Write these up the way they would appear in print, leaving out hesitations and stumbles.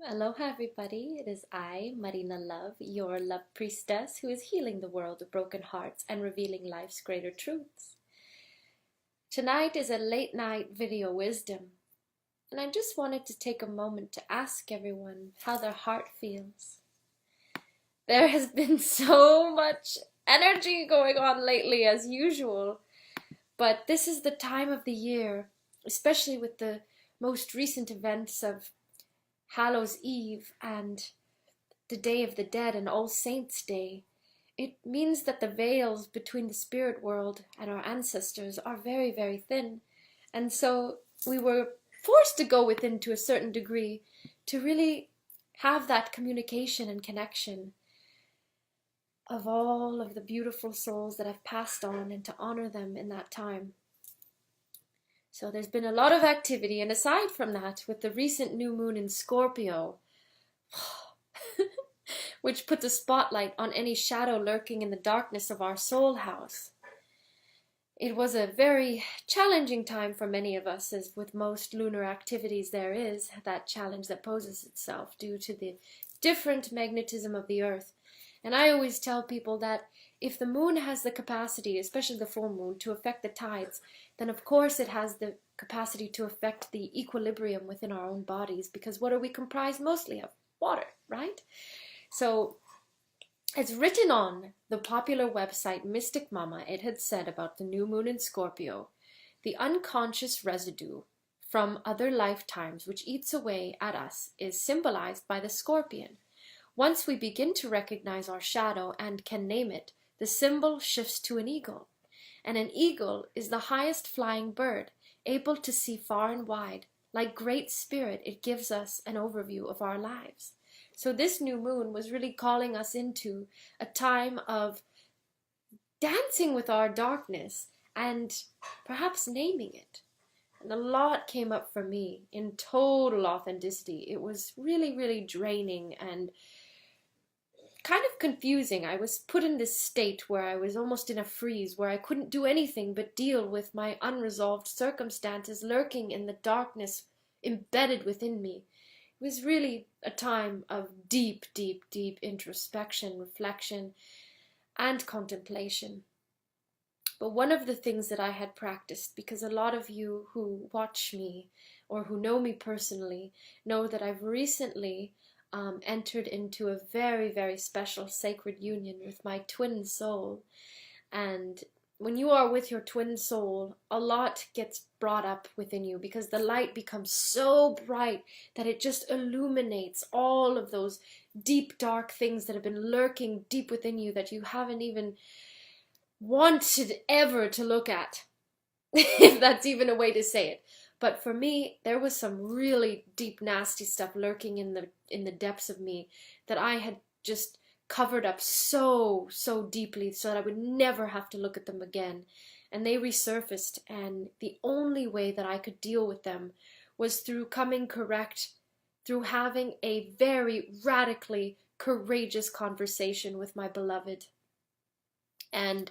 Aloha everybody, it is I, Marina Love, your love priestess who is healing the world of broken hearts and revealing life's greater truths. Tonight is a late night video wisdom, and I just wanted to take a moment to ask everyone how their heart feels. There has been so much energy going on lately as usual, but this is the time of the year, especially with the most recent events of Hallows Eve and the Day of the Dead and All Saints' Day. It means that the veils between the spirit world and our ancestors are very, very thin. And so we were forced to go within to a certain degree to really have that communication and connection of all of the beautiful souls that have passed on and to honor them in that time. So there's been a lot of activity, and aside from that, with the recent new moon in Scorpio, which puts a spotlight on any shadow lurking in the darkness of our soul house. It was a very challenging time for many of us, as with most lunar activities there is that challenge that poses itself due to the different magnetism of the earth. And I always tell people that if the moon has the capacity, especially the full moon, to affect the tides, then of course it has the capacity to affect the equilibrium within our own bodies, because what are we comprised mostly of? Water, right? So, as written on the popular website Mystic Mama, it had said about the new moon in Scorpio, the unconscious residue from other lifetimes which eats away at us is symbolized by the scorpion. Once we begin to recognize our shadow and can name it, the symbol shifts to an eagle. And an eagle is the highest flying bird, able to see far and wide. Like Great Spirit, it gives us an overview of our lives. So this new moon was really calling us into a time of dancing with our darkness and perhaps naming it. And a lot came up for me in total authenticity. It was really, really draining and kind of confusing. I was put in this state where I was almost in a freeze, where I couldn't do anything but deal with my unresolved circumstances lurking in the darkness embedded within me. It was really a time of deep, deep, deep introspection, reflection, and contemplation. But one of the things that I had practiced, because a lot of you who watch me or who know me personally know that I've recently entered into a very, very special sacred union with my twin soul. And when you are with your twin soul, a lot gets brought up within you because the light becomes so bright that it just illuminates all of those deep, dark things that have been lurking deep within you that you haven't even wanted ever to look at, if that's even a way to say it. But for me, there was some really deep, nasty stuff lurking in the depths of me that I had just covered up so deeply so that I would never have to look at them again. And they resurfaced, and the only way that I could deal with them was through coming correct, through having a very radically courageous conversation with my beloved. And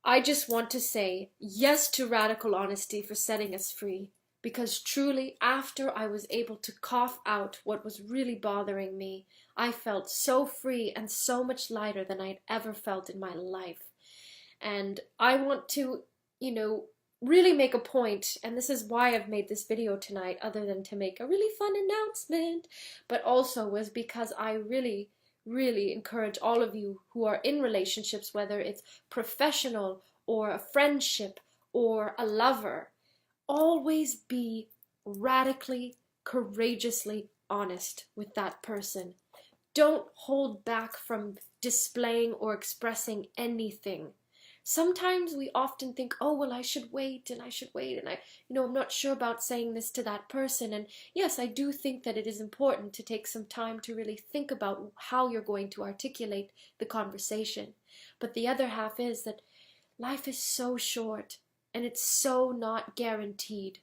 I just want to say yes to radical honesty for setting us free, because truly, after I was able to cough out what was really bothering me, I felt so free and so much lighter than I'd ever felt in my life. And I want to, really make a point, and this is why I've made this video tonight, other than to make a really fun announcement, but also was because I really encourage all of you who are in relationships, whether it's professional or a friendship or a lover, always be radically, courageously honest with that person. Don't hold back from displaying or expressing anything. Sometimes we often think, oh, well, I should wait and I'm not sure about saying this to that person. And yes, I do think that it is important to take some time to really think about how you're going to articulate the conversation. But the other half is that life is so short and it's so not guaranteed.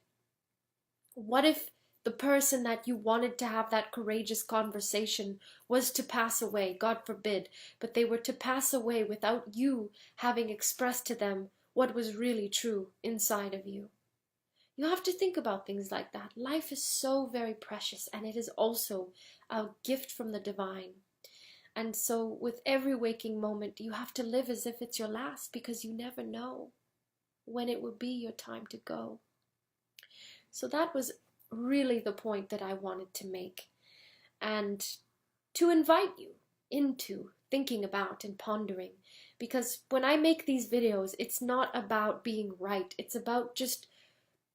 What if the person that you wanted to have that courageous conversation was to pass away, God forbid, but they were to pass away without you having expressed to them what was really true inside of you? You have to think about things like that. Life is so very precious, and it is also a gift from the divine. And so with every waking moment, you have to live as if it's your last, because you never know when it will be your time to go. So that was really the point that I wanted to make, and to invite you into thinking about and pondering. Because when I make these videos, it's not about being right. It's about just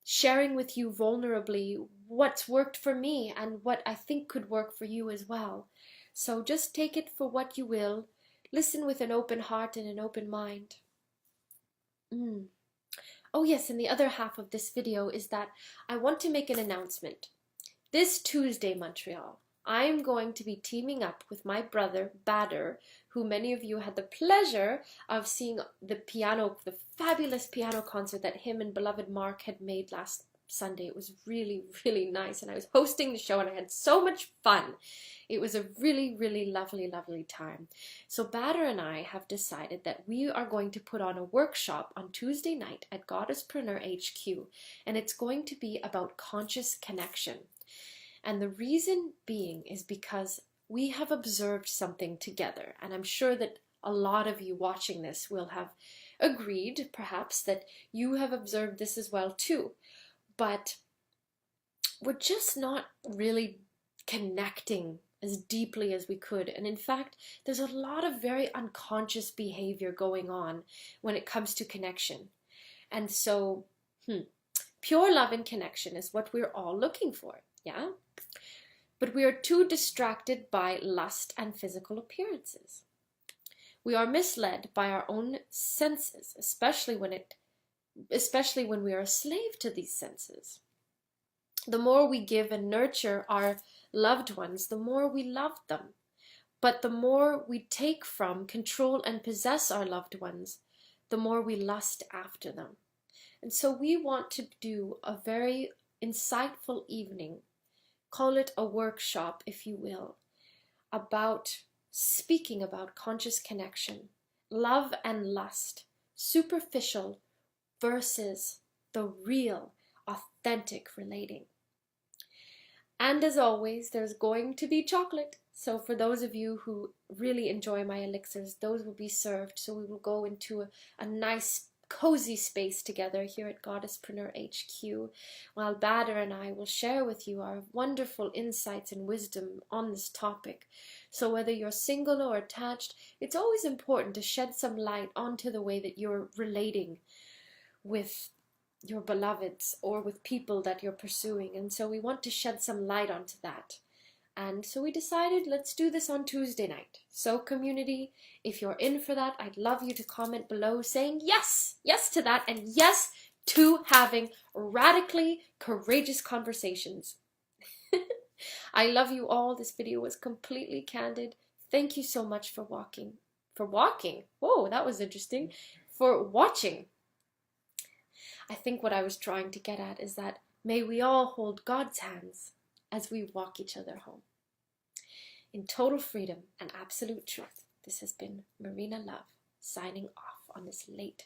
sharing with you vulnerably what's worked for me and what I think could work for you as well. So just take it for what you will. Listen with an open heart and an open mind. Oh yes, and the other half of this video is that I want to make an announcement. This Tuesday, Montreal, I'm going to be teaming up with my brother, Bader, who many of you had the pleasure of seeing the fabulous piano concert that him and beloved Mark had made last Sunday. It was really, really nice, and I was hosting the show, and I had so much fun. It was a really, really lovely, lovely time. So Bader and I have decided that we are going to put on a workshop on Tuesday night at Goddesspreneur HQ, and it's going to be about conscious connection. And the reason being is because we have observed something together, and I'm sure that a lot of you watching this will have agreed, perhaps, that you have observed this as well too. But we're just not really connecting as deeply as we could. And in fact, there's a lot of very unconscious behavior going on when it comes to connection. And so, pure love and connection is what we're all looking for, yeah? But we are too distracted by lust and physical appearances. We are misled by our own senses, especially when we are a slave to these senses. The more we give and nurture our loved ones, the more we love them. But the more we take from, control, and possess our loved ones, the more we lust after them. And so we want to do a very insightful evening, call it a workshop if you will, about speaking about conscious connection, love and lust, superficial versus the real, authentic relating. And as always, there's going to be chocolate. So for those of you who really enjoy my elixirs, those will be served. So we will go into a nice cozy space together here at Goddesspreneur HQ, while Bader and I will share with you our wonderful insights and wisdom on this topic. So whether you're single or attached, it's always important to shed some light onto the way that you're relating with your beloveds or with people that you're pursuing. And so we want to shed some light onto that. And so we decided, let's do this on Tuesday night. So community, if you're in for that, I'd love you to comment below saying yes, yes to that, and yes to having radically courageous conversations. I love you all. This video was completely candid. Thank you so much for walking. Whoa, that was interesting. For watching. I think what I was trying to get at is that may we all hold God's hands as we walk each other home. In total freedom and absolute truth, this has been Marina Love, signing off on this late